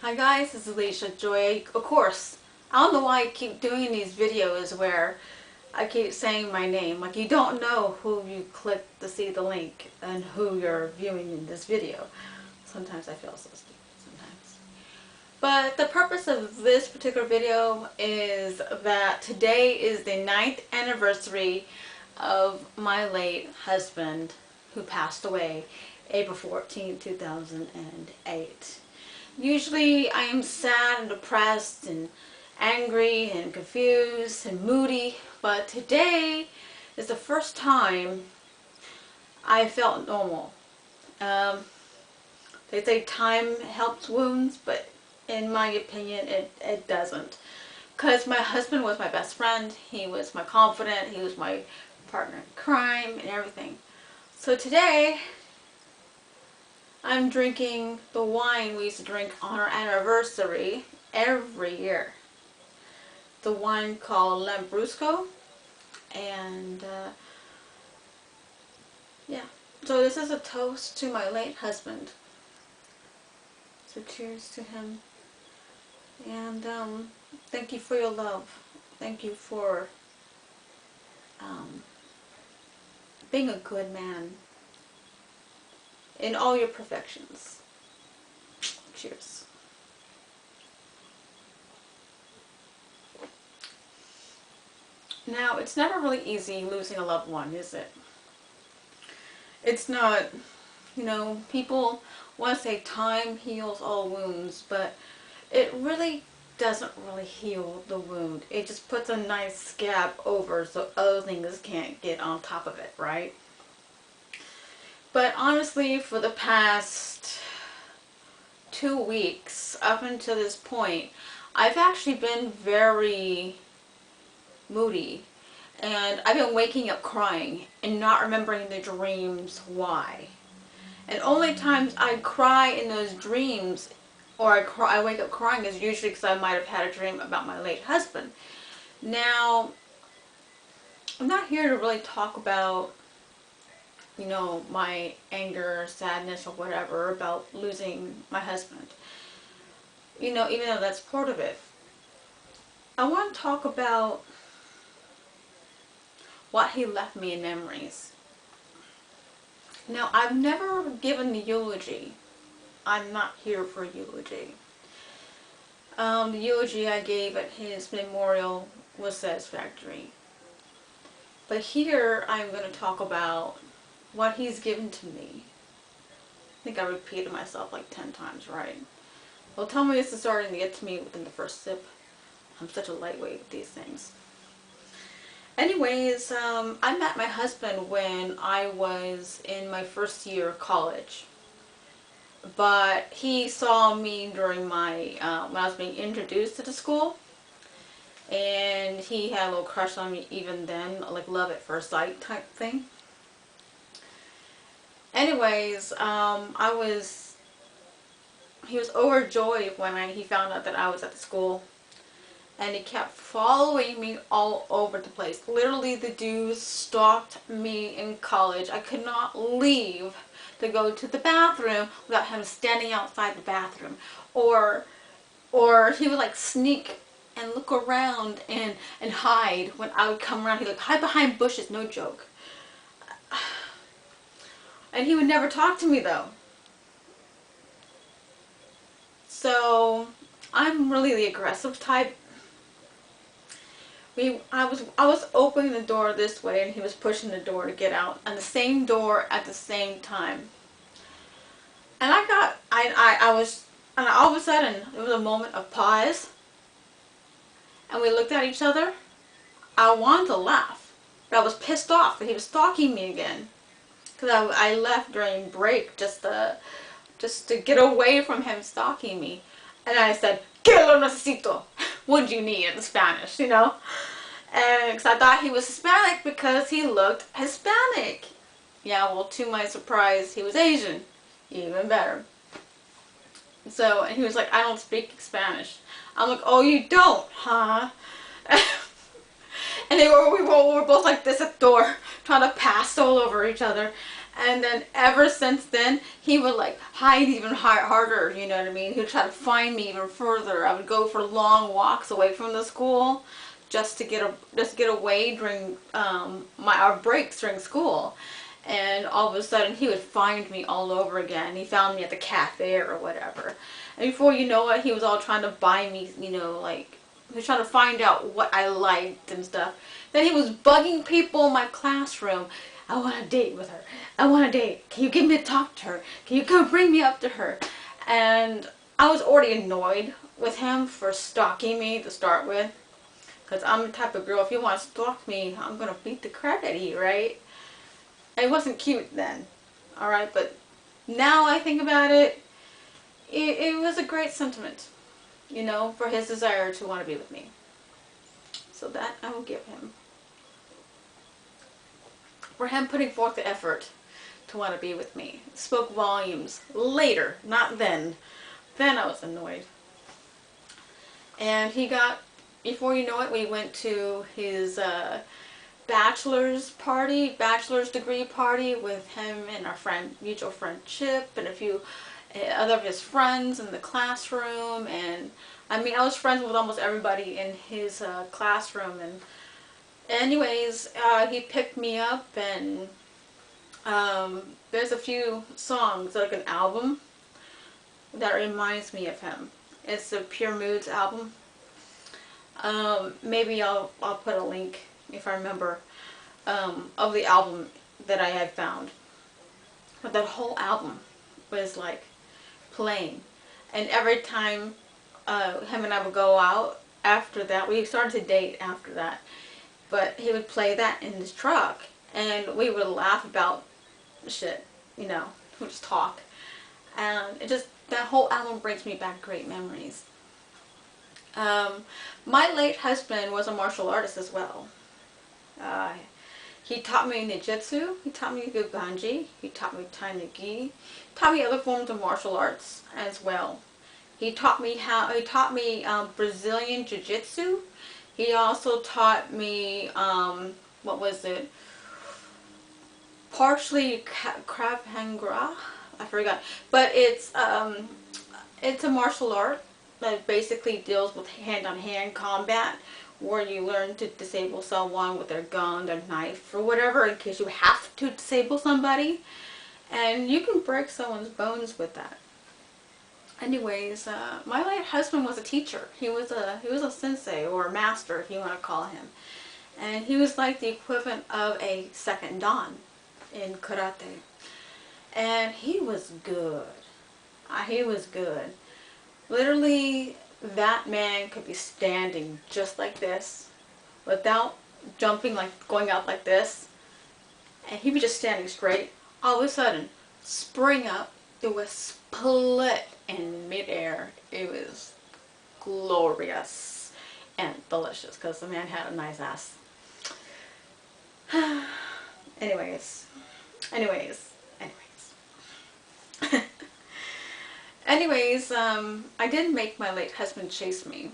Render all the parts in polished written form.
Hi guys, this is LishaJoya. Of course, I don't know why I keep doing these videos where I keep saying my name. Like, you don't know who you click to see the link and who you're viewing in this video. Sometimes I feel so stupid sometimes. But the purpose of this particular video is that today is the 9th anniversary of my late husband who passed away April 14, 2008. Usually I am sad and depressed and angry and confused and moody, but today is the first time I felt normal. They say time helps wounds, but in my opinion it doesn't. Because my husband was my best friend, he was my confidant, he was my partner in crime and everything. So today I'm drinking the wine we used to drink on our anniversary every year. The wine called Lambrusco, and yeah. So this is a toast to my late husband. So cheers to him, and thank you for your love. Thank you for being a good man in all your perfections. Cheers. Now, it's never really easy losing a loved one, is it? It's not, people want to say time heals all wounds, but it really doesn't really heal the wound. It just puts a nice scab over so other things can't get on top of it, right? But honestly, for the past 2 weeks, up until this point, I've actually been very moody. And I've been waking up crying and not remembering the dreams why. And only times I cry in those dreams, or I wake up crying, is usually because I might have had a dream about my late husband. Now, I'm not here to really talk about, my anger, sadness, or whatever about losing my husband. Even though that's part of it. I want to talk about what he left me in memories. Now, I've never given the eulogy. I'm not here for a eulogy. The eulogy I gave at his memorial was satisfactory. But here I'm going to talk about what he's given to me. I think I repeated myself like 10 times, right? Well, tell me this is starting to get to me within the first sip. I'm such a lightweight with these things. Anyways, I met my husband when I was in my first year of college. But he saw me during my, when I was being introduced to the school. And he had a little crush on me even then, like love at first sight type thing. Anyways, he was overjoyed when he found out that I was at the school. And he kept following me all over the place. Literally, the dude stalked me in college. I could not leave to go to the bathroom without him standing outside the bathroom. Or he would like sneak and look around and hide when I would come around. He'd like hide behind bushes, no joke. And he would never talk to me though. So I'm really the aggressive type. I was opening the door this way and he was pushing the door to get out on the same door at the same time. And and all of a sudden it was a moment of pause. And we looked at each other. I wanted to laugh, but I was pissed off that he was stalking me again. Because I left during break just to get away from him stalking me. And I said, "¿Qué lo necesito?" What do you need in Spanish, And because I thought he was Hispanic because he looked Hispanic. Yeah, well, to my surprise, he was Asian. Even better. So, and he was like, "I don't speak Spanish." I'm like, "Oh, you don't, huh?" And we were both like this at the door, trying to pass all over each other. And then ever since then, he would like hide even harder, you know what I mean? He would try to find me even further. I would go for long walks away from the school just to get away during our breaks during school. And all of a sudden, he would find me all over again. He found me at the cafe or whatever. And before you know it, he was all trying to buy me, you know, like, he was trying to find out what I liked and stuff. Then he was bugging people in my classroom. I want a date with her. I want a date. Can you get me to talk to her? Can you come bring me up to her? And I was already annoyed with him for stalking me to start with. Because I'm the type of girl, if you want to stalk me, I'm going to beat the crap out of you, right? It wasn't cute then. Alright, but now I think about it, it was a great sentiment, you know, for his desire to want to be with me. So that I will give him. For him putting forth the effort to want to be with me. It spoke volumes. Later, not then. Then I was annoyed. And he got, before you know it, we went to his bachelor's degree party with him and our mutual friend Chip and a few other of his friends in the classroom. And I mean, I was friends with almost everybody in his classroom. And anyways, he picked me up, and there's a few songs, like an album that reminds me of him. It's the Pure Moods album. Maybe I'll put a link if I remember of the album that I had found. But that whole album was like playing, and every time him and I would go out after that, we started to date after that. But he would play that in his truck, and we would laugh about shit, you know, we just talk. And it just, that whole album brings me back great memories. My late husband was a martial artist as well. He taught me ninjutsu, he taught me guganji, he taught me tainagi, taught me other forms of martial arts as well. He taught me Brazilian jiu-jitsu. He also taught me, what was it? Partially Krav Maga, I forgot. But it's a martial art that basically deals with hand-on-hand combat, where you learn to disable someone with their gun, their knife, or whatever, in case you have to disable somebody. And you can break someone's bones with that. Anyways, my late husband was a teacher. He was a sensei, or a master, if you want to call him. And he was like the equivalent of a second dan in karate. And he was good. He was good. Literally, that man could be standing just like this, without jumping, like going out like this, and he was just standing straight. All of a sudden, spring up, it was split in midair. It was glorious and delicious, because the man had a nice ass. anyways. Anyways, I did make my late husband chase me.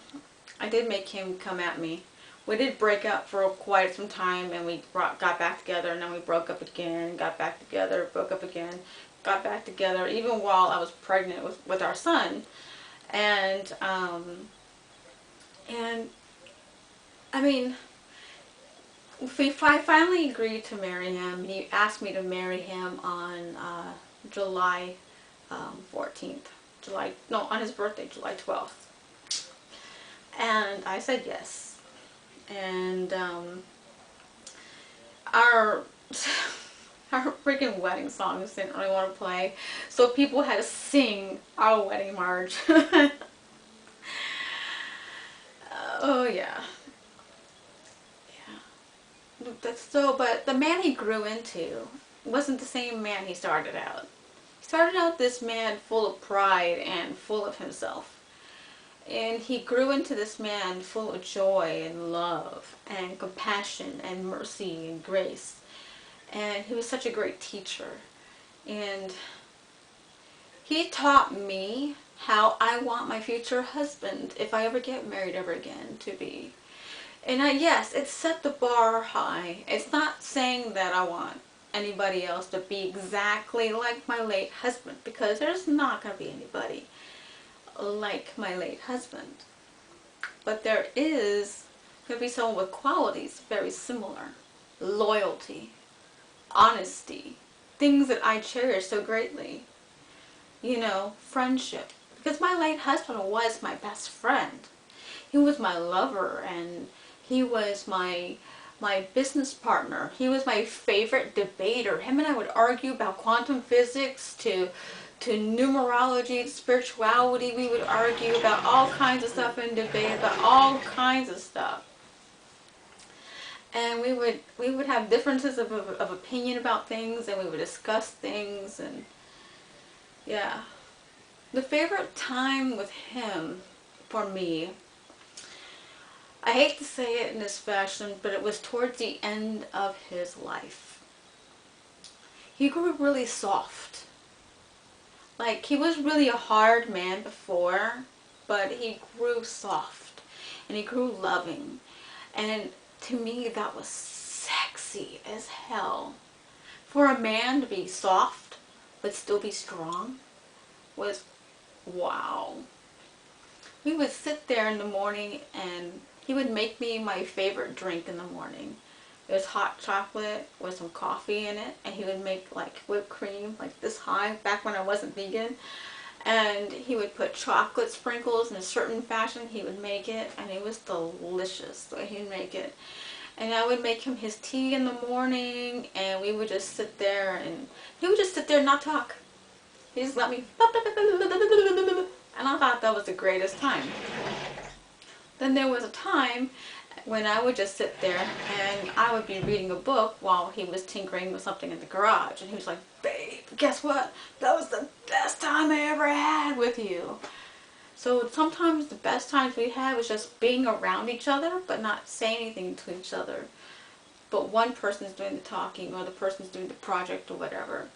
I did make him come at me. We did break up for quite some time, and we got back together, and then we broke up again, got back together, broke up again, got back together, even while I was pregnant with our son. And I mean, I finally agreed to marry him. He asked me to marry him on July 14th. On his birthday, July 12th. And I said yes. And our freaking wedding songs didn't really want to play, so people had to sing our wedding march. Oh yeah. But the man he grew into wasn't the same man he started out. He started out this man full of pride and full of himself. And he grew into this man full of joy and love and compassion and mercy and grace. And he was such a great teacher. And he taught me how I want my future husband, if I ever get married ever again, to be. And yes, it set the bar high. It's not saying that I want anybody else to be exactly like my late husband, because there's not going to be anybody like my late husband. But there is going to be someone with qualities very similar. Loyalty, honesty, things that I cherish so greatly. You know, friendship. Because my late husband was my best friend. He was my lover, and he was my business partner. He was my favorite debater. Him and I would argue about quantum physics to numerology, to spirituality. We would argue about all kinds of stuff and debate about all kinds of stuff. And we would have differences of opinion about things, and we would discuss things, and yeah. The favorite time with him, for me, I hate to say it in this fashion, but it was towards the end of his life. He grew really soft. Like, he was really a hard man before, but he grew soft. And he grew loving. And to me, that was sexy as hell. For a man to be soft, but still be strong, was wow. We would sit there in the morning, and he would make me my favorite drink in the morning. It was hot chocolate with some coffee in it, and he would make like whipped cream like this high, back when I wasn't vegan. And he would put chocolate sprinkles in a certain fashion. He would make it, and it was delicious the way he'd make it. And I would make him his tea in the morning, and we would just sit there, and he would just sit there and not talk. He just let me, and I thought that was the greatest time. Then there was a time when I would just sit there and I would be reading a book while he was tinkering with something in the garage. And he was like, babe, guess what? That was the best time I ever had with you. So sometimes the best times we had was just being around each other, but not saying anything to each other. But one person's doing the talking, or the person's doing the project or whatever.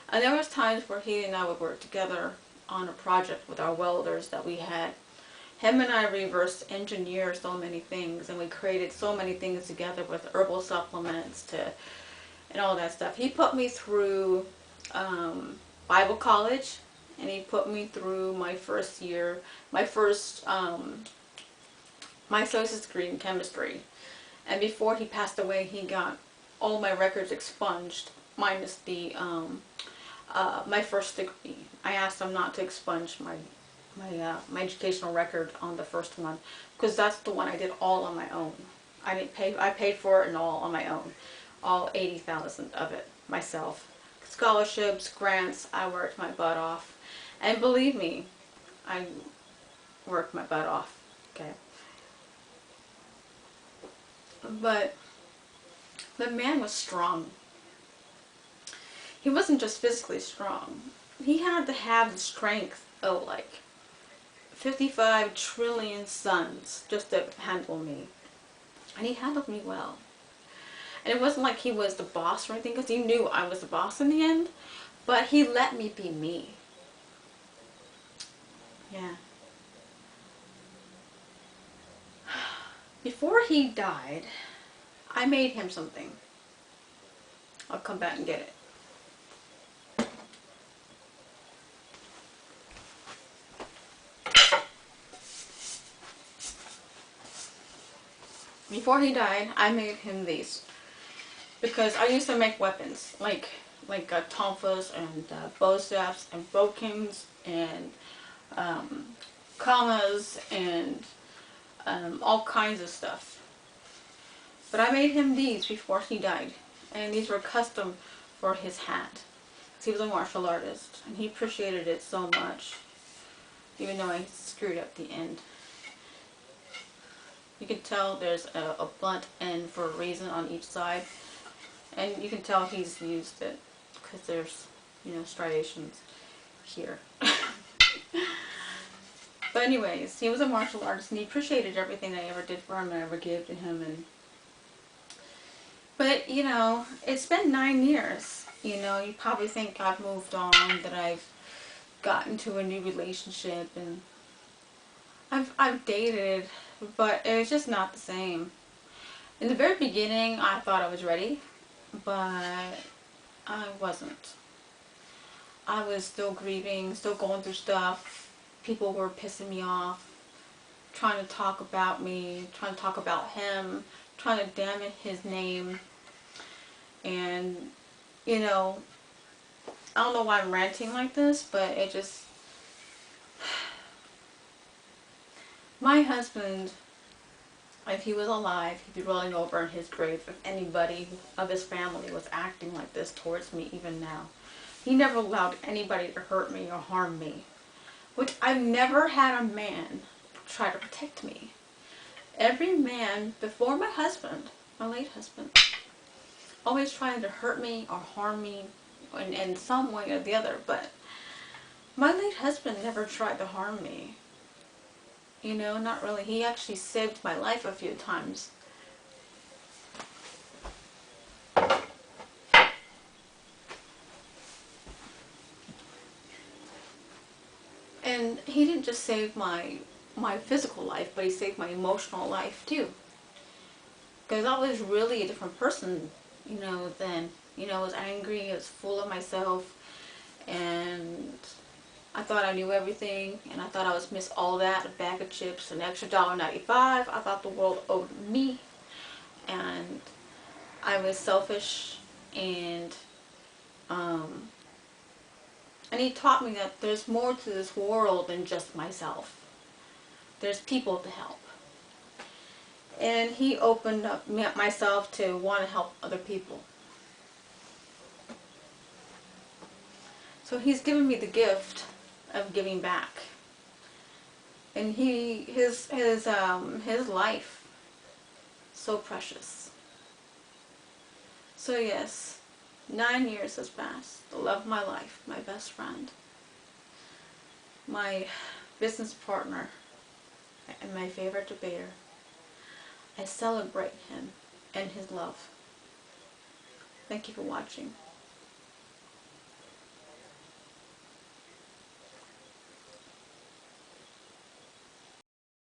And there was times where he and I would work together on a project with our welders that we had. Him and I reverse engineered so many things, and we created so many things together with herbal supplements and all that stuff. He put me through Bible college, and he put me through my first year, my associate's degree in chemistry. And before he passed away, he got all my records expunged, minus the my first degree. I asked him not to expunge my educational record on the first one, because that's the one I did all on my own. I didn't pay. I paid for it and all on my own, all 80,000 of it myself. Scholarships, grants. I worked my butt off, and believe me, I worked my butt off. Okay, but the man was strong. He wasn't just physically strong. He had to have the strength of like 55 trillion suns just to handle me. And he handled me well. And it wasn't like he was the boss or anything, because he knew I was the boss in the end. But he let me be me. Yeah. Before he died, I made him something. I'll come back and get it. Before he died, I made him these, because I used to make weapons like tonfas and bow staffs and bokings and kamas and all kinds of stuff. But I made him these before he died, and these were custom for his hat. He was a martial artist, and he appreciated it so much, even though I screwed up the end. You can tell there's a blunt end for a reason on each side, and you can tell he's used it because there's, you know, striations here. But anyways, he was a martial artist, and he appreciated everything I ever did for him and I ever gave to him. But you know, it's been 9 years. You know, you probably think I've moved on, that I've gotten to a new relationship, and I've dated, but it's just not the same. In the very beginning, I thought I was ready, but I wasn't. I was still grieving, still going through stuff. People were pissing me off, trying to talk about me, trying to talk about him, trying to damage his name. And, you know, I don't know why I'm ranting like this, but it just... My husband, if he was alive, he'd be rolling over in his grave if anybody of his family was acting like this towards me even now. He never allowed anybody to hurt me or harm me. Which I've never had a man try to protect me. Every man before my husband, my late husband, always tried to hurt me or harm me in some way or the other. But my late husband never tried to harm me. You know, not really. He actually saved my life a few times. And he didn't just save my physical life, but he saved my emotional life too. Because I was really a different person, you know, then. You know, I was angry, I was full of myself, and I thought I knew everything, and I thought I was Miss All That, a bag of chips, an extra $1.95. I thought the world owed me, and I was selfish, um, and he taught me that there's more to this world than just myself. There's people to help. And he opened up myself to want to help other people. So he's given me the gift of giving back. And his life, so precious. So yes, 9 years has passed. The love of my life, my best friend, my business partner, and my favorite debater. I celebrate him and his love. Thank you for watching.